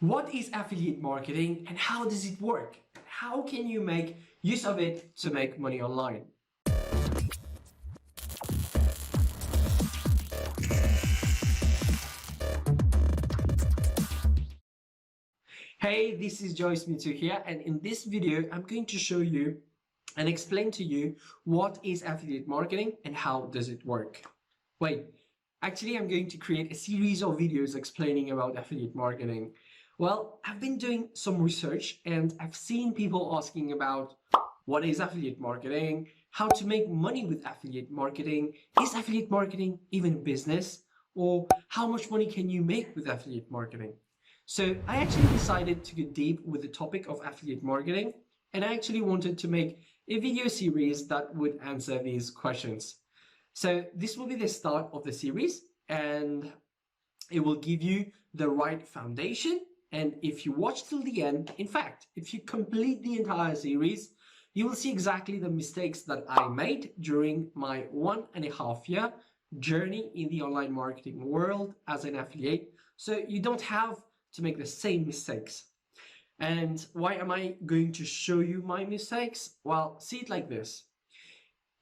What is affiliate marketing and how does it work? How can you make use of it to make money online? Hey, this is Joyce Meettoo here, and in this video, I'm going to show you and explain to you what is affiliate marketing and how does it work. Wait, actually, I'm going to create a series of videos explaining about affiliate marketing. Well, I've been doing some research and I've seen people asking about what is affiliate marketing, how to make money with affiliate marketing, is affiliate marketing even a business, or how much money can you make with affiliate marketing? So I actually decided to go deep with the topic of affiliate marketing, and I actually wanted to make a video series that would answer these questions. So this will be the start of the series, and it will give you the right foundation. And if you watch till the end, in fact, if you complete the entire series, you will see exactly the mistakes that I made during my 1.5 year journey in the online marketing world as an affiliate. So you don't have to make the same mistakes. And why am I going to show you my mistakes? Well, see it like this.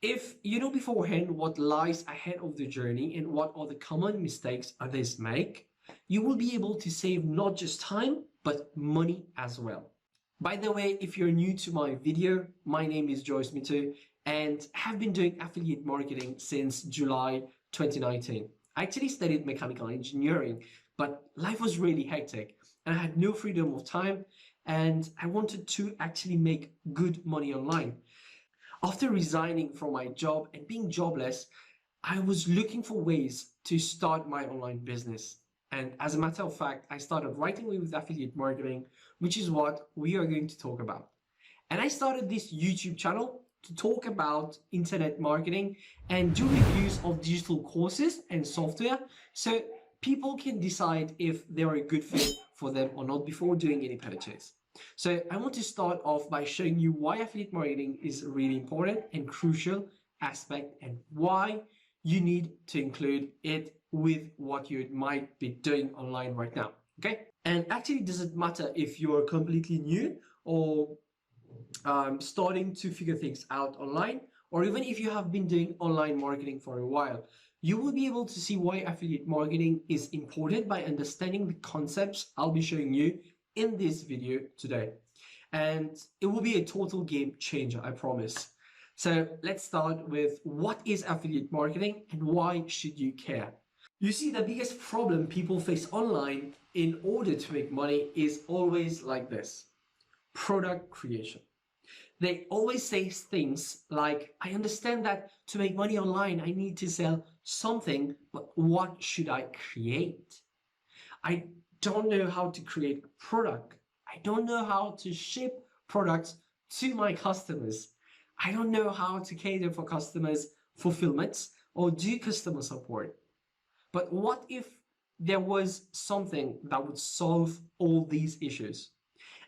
If you know beforehand what lies ahead of the journey and what are the common mistakes others make, you will be able to save not just time, but money as well. By the way, if you're new to my video, my name is Joyce Meettoo and have been doing affiliate marketing since July 2019. I actually studied mechanical engineering, but life was really hectic and I had no freedom of time and I wanted to actually make good money online. After resigning from my job and being jobless, I was looking for ways to start my online business. And as a matter of fact, I started right away with affiliate marketing, which is what we are going to talk about. And I started this YouTube channel to talk about internet marketing and do reviews of digital courses and software so people can decide if they're a good fit for them or not before doing any purchase. So I want to start off by showing you why affiliate marketing is a really important and crucial aspect and why you need to include it with what you might be doing online right now. Okay? And actually, it doesn't matter if you're completely new or starting to figure things out online, or even if you have been doing online marketing for a while, you will be able to see why affiliate marketing is important by understanding the concepts I'll be showing you in this video today. And it will be a total game changer, I promise. So let's start with what is affiliate marketing and why should you care? You see, the biggest problem people face online in order to make money is always like this: product creation. They always say things like, I understand that to make money online, I need to sell something, but what should I create? I don't know how to create a product. I don't know how to ship products to my customers. I don't know how to cater for customers' fulfillments or do customer support. But what if there was something that would solve all these issues?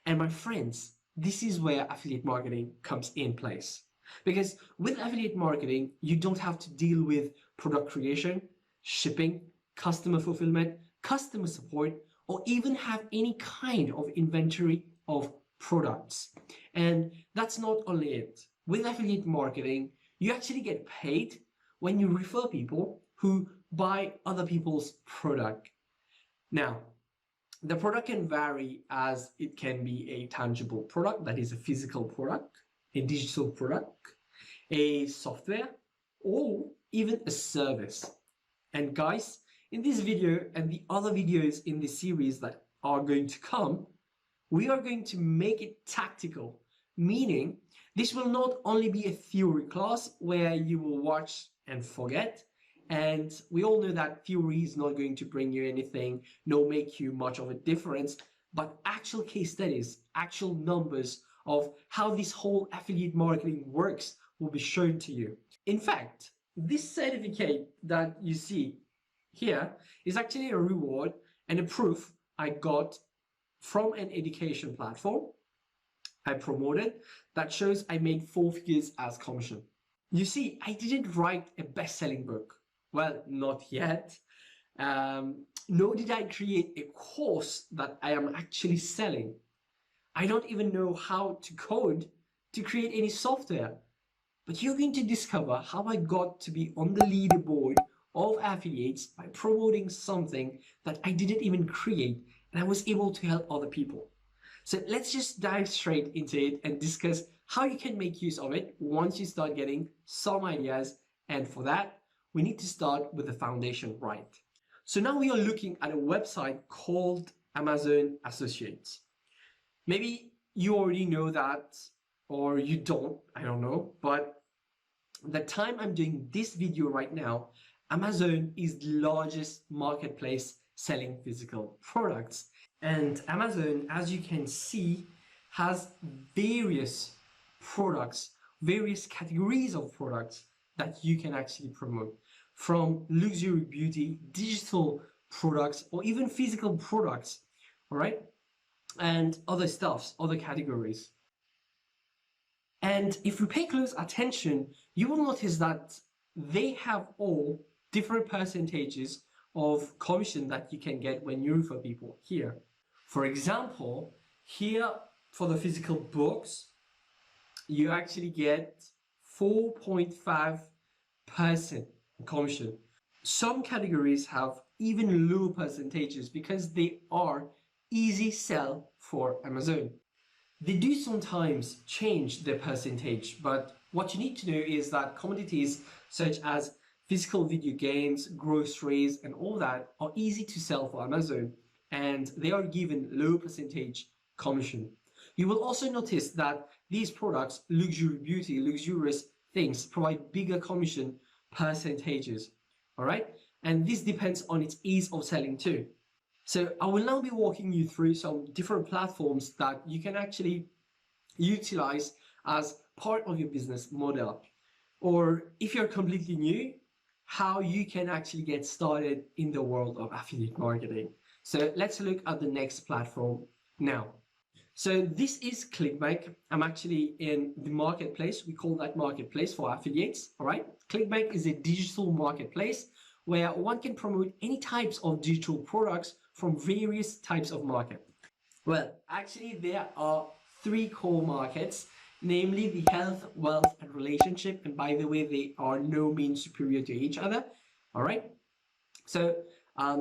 And my friends, this is where affiliate marketing comes in place. Because with affiliate marketing, you don't have to deal with product creation, shipping, customer fulfillment, customer support, or even have any kind of inventory of products. And that's not only it. With affiliate marketing, you actually get paid when you refer people who buy other people's product. Now, the product can vary, as it can be a tangible product, that is a physical product, a digital product, a software, or even a service. And guys, in this video and the other videos in this series that are going to come, we are going to make it tactical, meaning this will not only be a theory class where you will watch and forget, and we all know that theory is not going to bring you anything, nor make you much of a difference, but actual case studies, actual numbers of how this whole affiliate marketing works will be shown to you. In fact, this certificate that you see here is actually a reward and a proof I got from an education platform I promoted that shows I made 4 figures as commission. You see, I didn't write a best-selling book. Well, not yet. nor did I create a course that I am actually selling. I don't even know how to code to create any software. But you're going to discover how I got to be on the leaderboard of affiliates by promoting something that I didn't even create, and I was able to help other people. So let's just dive straight into it and discuss how you can make use of it once you start getting some ideas. And for that, we need to start with the foundation right. So now we are looking at a website called Amazon Associates. Maybe you already know that, or you don't, I don't know, but the time I'm doing this video right now, Amazon is the largest marketplace selling physical products. And Amazon, as you can see, has various products, various categories of products that you can actually promote, from luxury beauty, digital products, or even physical products, all right? And other stuffs, other categories. And if you pay close attention, you will notice that they have all different percentages of commission that you can get when you refer people here. For example, here for the physical books, you actually get 4.5% commission. Some categories have even lower percentages because they are easy sell for Amazon. They do sometimes change their percentage, but what you need to know is that commodities such as physical video games, groceries, and all that are easy to sell for Amazon, and they are given low percentage commission. You will also notice that these products, luxury beauty, luxurious things, provide bigger commission percentages, all right? And this depends on its ease of selling too. So I will now be walking you through some different platforms that you can actually utilize as part of your business model. Or if you're completely new, how you can actually get started in the world of affiliate marketing. So let's look at the next platform now. So this is ClickBank. I'm actually in the marketplace. We call that marketplace for affiliates, all right? ClickBank is a digital marketplace where one can promote any types of digital products from various types of market. Well, actually there are three core markets, namely the health, wealth, and relationship. And by the way, they are no means superior to each other, all right? So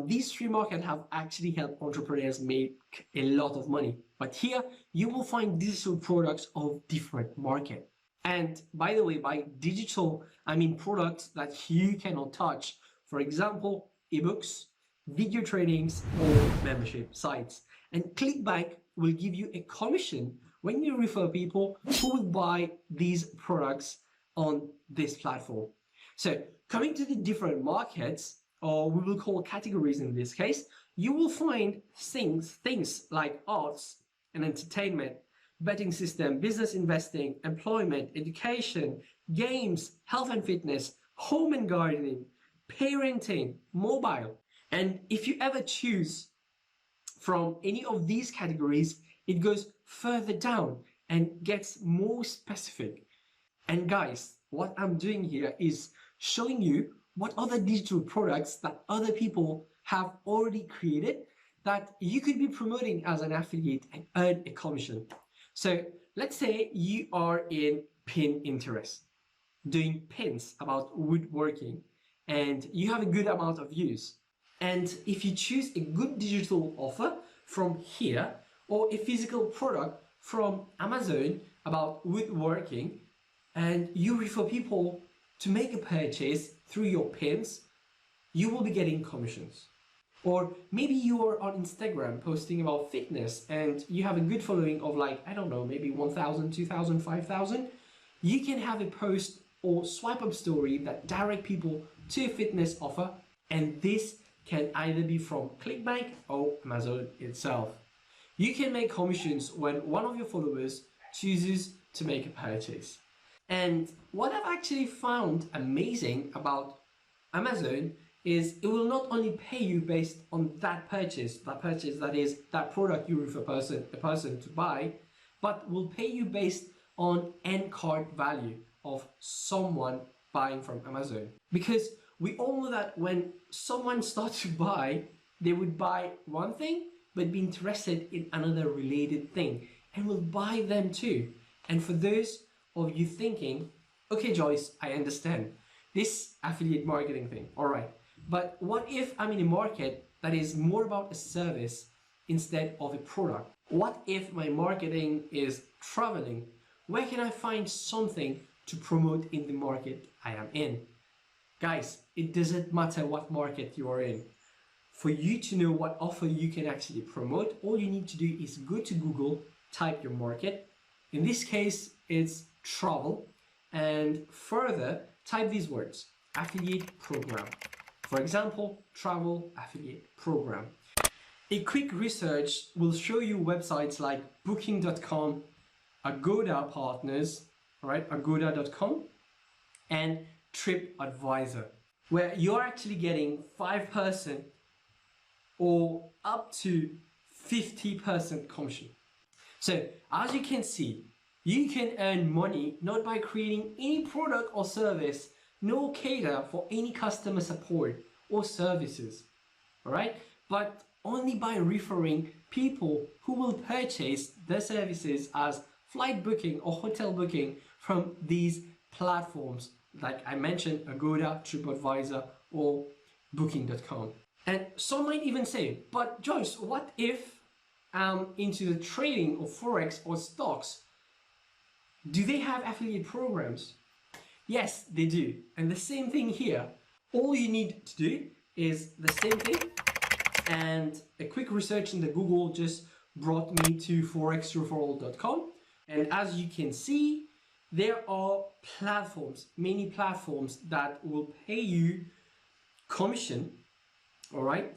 these three markets have actually helped entrepreneurs make a lot of money. But here you will find digital products of different market. And by the way, by digital, I mean products that you cannot touch. For example, ebooks, video trainings, or membership sites. And ClickBank will give you a commission when you refer people who will buy these products on this platform. So coming to the different markets, or we will call categories in this case, you will find things like arts and entertainment, betting system, business investing, employment, education, games, health and fitness, home and gardening, parenting, mobile. And if you ever choose from any of these categories, it goes further down and gets more specific. And guys, what I'm doing here is showing you what other digital products that other people have already created that you could be promoting as an affiliate and earn a commission. So let's say you are in pin interest, doing pins about woodworking, and you have a good amount of views. And if you choose a good digital offer from here or a physical product from Amazon about woodworking, and you refer people to make a purchase through your pins, you will be getting commissions. Or maybe you are on Instagram posting about fitness and you have a good following of like, I don't know, maybe 1,000, 2,000, 5,000. You can have a post or swipe up story that direct people to a fitness offer, and this can either be from ClickBank or Amazon itself. You can make commissions when one of your followers chooses to make a purchase. And what I've actually found amazing about Amazon is it will not only pay you based on that purchase that is that product you refer a person to buy, but will pay you based on end cart value of someone buying from Amazon. Because we all know that when someone starts to buy, they would buy one thing but be interested in another related thing and will buy them too. And for those of you thinking, okay Joyce, I understand this affiliate marketing thing, all right, but what if I'm in a market that is more about a service instead of a product? What if my marketing is traveling? Where can I find something to promote in the market I am in? Guys, it doesn't matter what market you are in. For you to know what offer you can actually promote, all you need to do is go to Google, type your market. In this case, it's travel, and further type these words: affiliate program. For example, travel affiliate program. A quick research will show you websites like booking.com, Agoda partners, right, agoda.com, and TripAdvisor, where you're actually getting 5% or up to 50% commission. So as you can see, you can earn money not by creating any product or service, nor cater for any customer support or services, all right? But only by referring people who will purchase their services as flight booking or hotel booking from these platforms, like I mentioned, Agoda, TripAdvisor, or Booking.com. And some might even say, but Joyce, what if I'm into the trading of Forex or stocks? Do they have affiliate programs? Yes, they do. And the same thing here. All you need to do is the same thing, and a quick research in the Google just brought me to forexreferral.com. And as you can see, there are platforms, many platforms that will pay you commission, all right,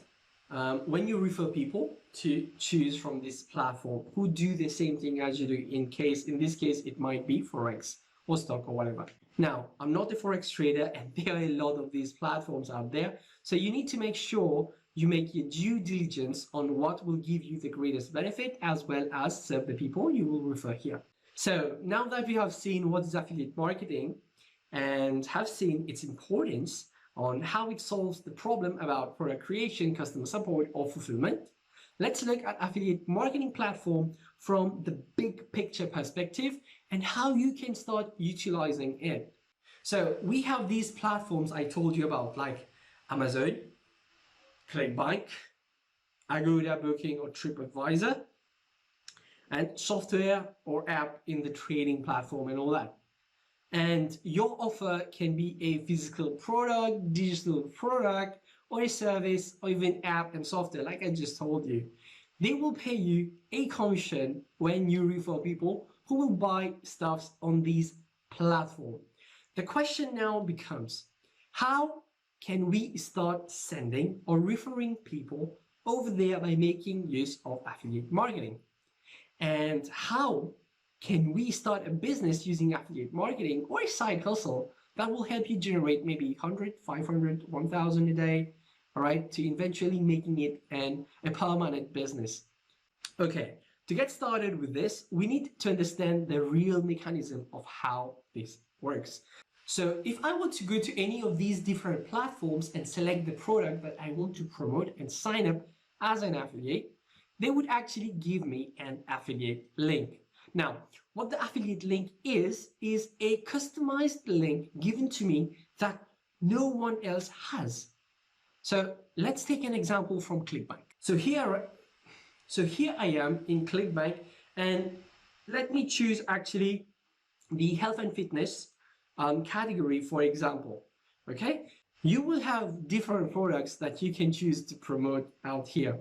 when you refer people to choose from this platform who do the same thing as you do. In this case, it might be Forex or stock or whatever. Now, I'm not a Forex trader, and there are a lot of these platforms out there. So you need to make sure you make your due diligence on what will give you the greatest benefit, as well as serve the people you will refer here. So now that we have seen what is affiliate marketing and have seen its importance on how it solves the problem about product creation, customer support, or fulfillment, let's look at affiliate marketing platform from the big picture perspective and how you can start utilizing it. So we have these platforms I told you about, like Amazon, ClickBank, Agoda Booking or TripAdvisor, and software or app in the trading platform and all that. And your offer can be a physical product, digital product, or a service, or even app and software, like I just told you. They will pay you a commission when you refer people who will buy stuff on these platforms. The question now becomes, how can we start sending or referring people over there by making use of affiliate marketing? And how can we start a business using affiliate marketing or a side hustle that will help you generate maybe 100, 500, 1,000 a day, all right, to eventually making it a permanent business? Okay, to get started with this, we need to understand the real mechanism of how this works. So if I were to go to any of these different platforms and select the product that I want to promote and sign up as an affiliate, they would actually give me an affiliate link. Now, what the affiliate link is a customized link given to me that no one else has. So let's take an example from ClickBank. So here I am in ClickBank, and let me choose actually the health and fitness category, for example. Okay, you will have different products that you can choose to promote out here.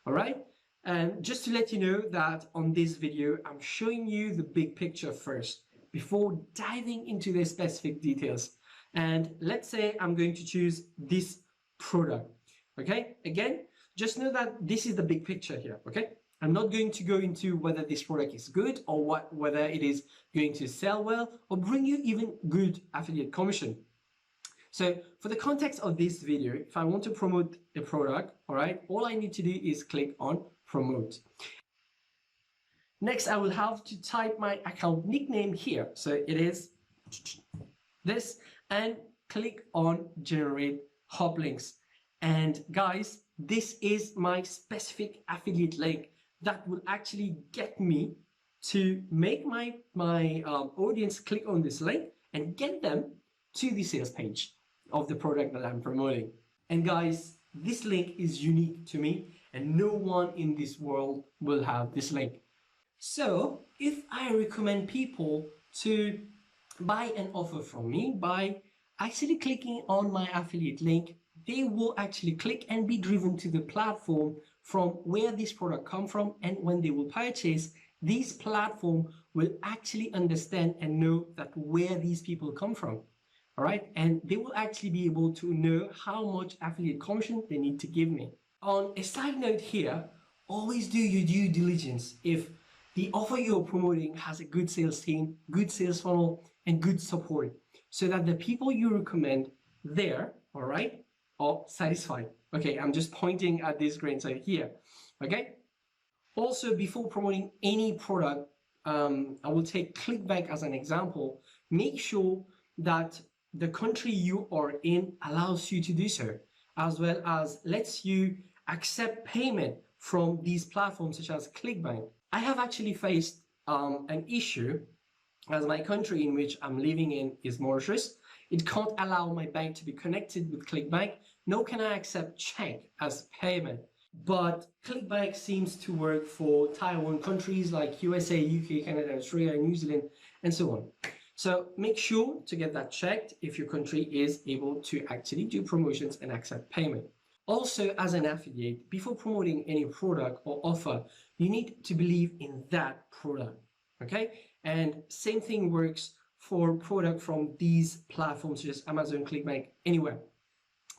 All right. And just to let you know that on this video, I'm showing you the big picture first before diving into the specific details. And let's say I'm going to choose this product. Okay, again, just know that this is the big picture here. Okay, I'm not going to go into whether this product is good or whether it is going to sell well or bring you even good affiliate commission. So for the context of this video, if I want to promote a product, all right, all I need to do is click on promote. Next, I will have to type my account nickname here. So it is this, and click on generate hop links. And guys, this is my specific affiliate link that will actually get me to make my audience click on this link and get them to the sales page of the product that I'm promoting. And guys, this link is unique to me and no one in this world will have this link. So if I recommend people to buy an offer from me by actually clicking on my affiliate link, they will actually click and be driven to the platform from where this product comes from, and when they will purchase, this platform will actually understand and know that where these people come from. All right, and they will actually be able to know how much affiliate commission they need to give me. On a side note here, always do your due diligence. If the offer you're promoting has a good sales team, good sales funnel, and good support, so that the people you recommend there, all right, are satisfied. Okay, I'm just pointing at this green side here. Okay. Also, before promoting any product, I will take ClickBank as an example. Make sure that the country you are in allows you to do so, as well as lets you accept payment from these platforms such as ClickBank. I have actually faced an issue, as my country in which I'm living in is Mauritius. It can't allow my bank to be connected with ClickBank, nor can I accept check as payment. But ClickBank seems to work for Taiwan countries like USA, UK, Canada, Australia, New Zealand, and so on. So make sure to get that checked if your country is able to actually do promotions and accept payment. Also, as an affiliate, before promoting any product or offer, you need to believe in that product, okay? And same thing works for product from these platforms such as Amazon, ClickBank, anywhere.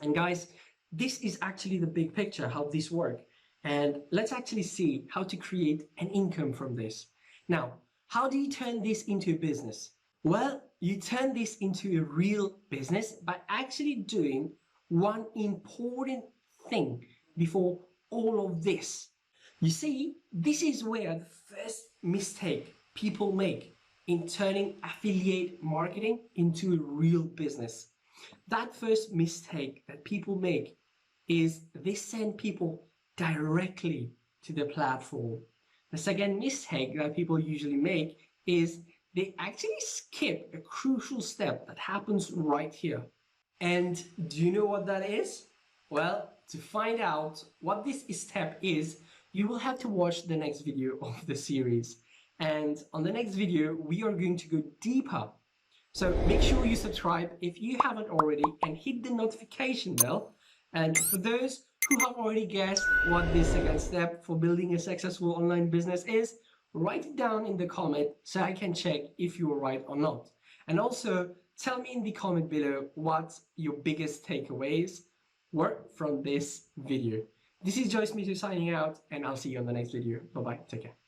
And guys, this is actually the big picture, how this works. And let's actually see how to create an income from this. Now, how do you turn this into a business? Well, you turn this into a real business by actually doing one important thing before all of this. You see, this is where the first mistake people make in turning affiliate marketing into a real business. That first mistake that people make is they send people directly to the platform. The second mistake that people usually make is they actually skip a crucial step that happens right here. And do you know what that is? Well, to find out what this step is, you will have to watch the next video of the series. And on the next video, we are going to go deeper. So make sure you subscribe if you haven't already and hit the notification bell. And for those who have already guessed what this second step for building a successful online business is, write it down in the comment so I can check if you are right or not. And also tell me in the comment below what your biggest takeaways were from this video. This is Joyce Meettoo signing out, and I'll see you on the next video. Bye-bye. Take care.